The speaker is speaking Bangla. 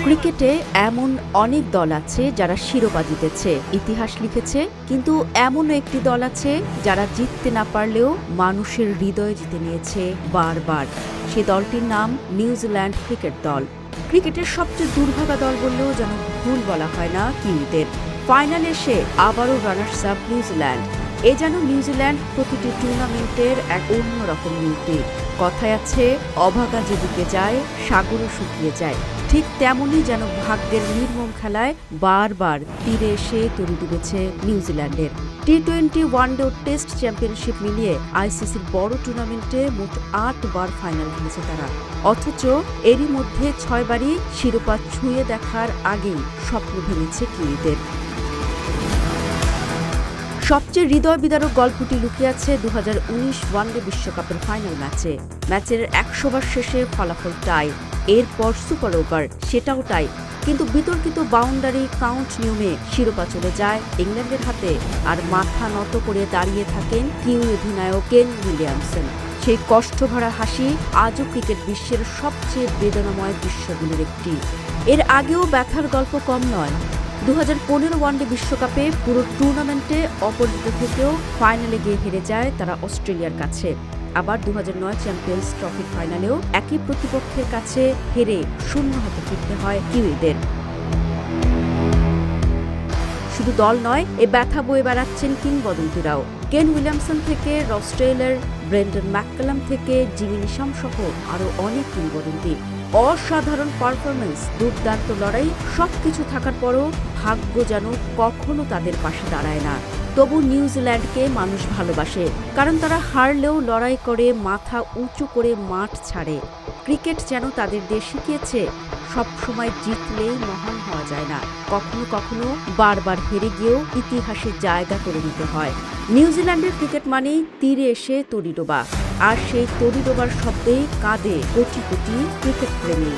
ক্রিকেটে এমন অনেক দল আছে যারা শিরোপা জিতেছে, ইতিহাস লিখেছে, কিন্তু এমনও একটি দল আছে যারা জিততে না পারলেও মানুষের হৃদয় জিতে নিয়েছে বারবার। সে দলটির নাম নিউজিল্যান্ড ক্রিকেট দল। ক্রিকেটের সবচেয়ে দুর্ভাগা দল বললেও যেন ভুল বলা হয় না কিউইদের। ফাইনালে এসে আবারও রানার্স আপ নিউজিল্যান্ড। এ যেন নিউজিল্যান্ড প্রতিটি টুর্নামেন্টের এক অন্যরকম নীতি। কথায় আছে, অভাগা যেদিকে যায় সাগরও শুকিয়ে যায়। ঠিক তেমনই যেন ভাগ্যের নির্মম খেলায় বারবার তীরে এসে তরি ডুবেছে নিউজিল্যান্ডের। টি-20, ওয়ানডে ও টেস্ট চ্যাম্পিয়নশিপ মিলিয়ে আইসিসির বড় টুর্নামেন্টে মোট ৮ বার ফাইনাল খেলেছে তারা। অথচ এরই মধ্যে ৬ বারই শিরোপা ছুঁয়ে দেখার আগেই স্বপ্ন ভেঙেছে কিউইদের। সবচেয়ে হৃদয় বিদারক গল্পটি লুকিয়ে আছে ২০১৯ ওয়ানডে বিশ্বকাপের ফাইনাল ম্যাচের ১০০ বার শেষে ফলাফল টাই। এরপর সুপার ওভার, সেটাও টাই। কিন্তু বিতর্কিত বাউন্ডারি কাউন্ট নিয়মে শিরোপা চলে যায় ইংল্যান্ডের হাতে, আর মাথা নত করে দাঁড়িয়ে থাকেন কিউই অধিনায়ক কেন উইলিয়ামসন। সেই কষ্টভরা হাসি আজও ক্রিকেট বিশ্বের সবচেয়ে বেদনাময় দৃশ্যগুলির একটি। এর আগেও ব্যথার গল্প কম নয়। ২০১৫ ওয়ানডে বিশ্বকাপে পুরো টুর্নামেন্টে অপরাজিত থেকেও ফাইনালে গিয়ে হেরে যায় তারা অস্ট্রেলিয়ার কাছে। আবার ২০০৯ চ্যাম্পিয়ন্স ট্রফির ফাইনালেও একই প্রতিপক্ষের কাছে হেরে শূন্য হাতে ফিরতে হয় কিউইদের। শুধু দল নয়, এ ব্যথা বয়ে বেড়াচ্ছেন কিংবদন্তিরাও। কেন উইলিয়ামসন থেকে রস টেইলর, ব্রেন্ডন ম্যাককালাম থেকে জিমি নিশাম সহ আরও অনেক কিংবদন্তি। অসাধারণ পারফরমেন্স, দুর্দান্ত লড়াই, সবকিছু থাকার পরও ভাগ্য যেন কখনো তাদের পাশে দাঁড়ায় না। তবু নিউজিল্যান্ডকে মানুষ ভালোবাসে, কারণ তারা হারলেও লড়াই করে, মাথা উঁচু করে মাঠ ছাড়ে। ক্রিকেট যেন তাদের দিয়ে শিখিয়েছে, সবসময় জিতলেই মহান হওয়া যায় না, কখনো কখনো বারবার হেরে গিয়েও ইতিহাসে জায়গা করে নিতে হয়। নিউজিল্যান্ডের ক্রিকেট মানেই তীরে এসে তরি ডোবা, আর সেই তরি ডোবার শব্দেই কাঁদে কোটি কোটি ক্রিকেট প্রেমী।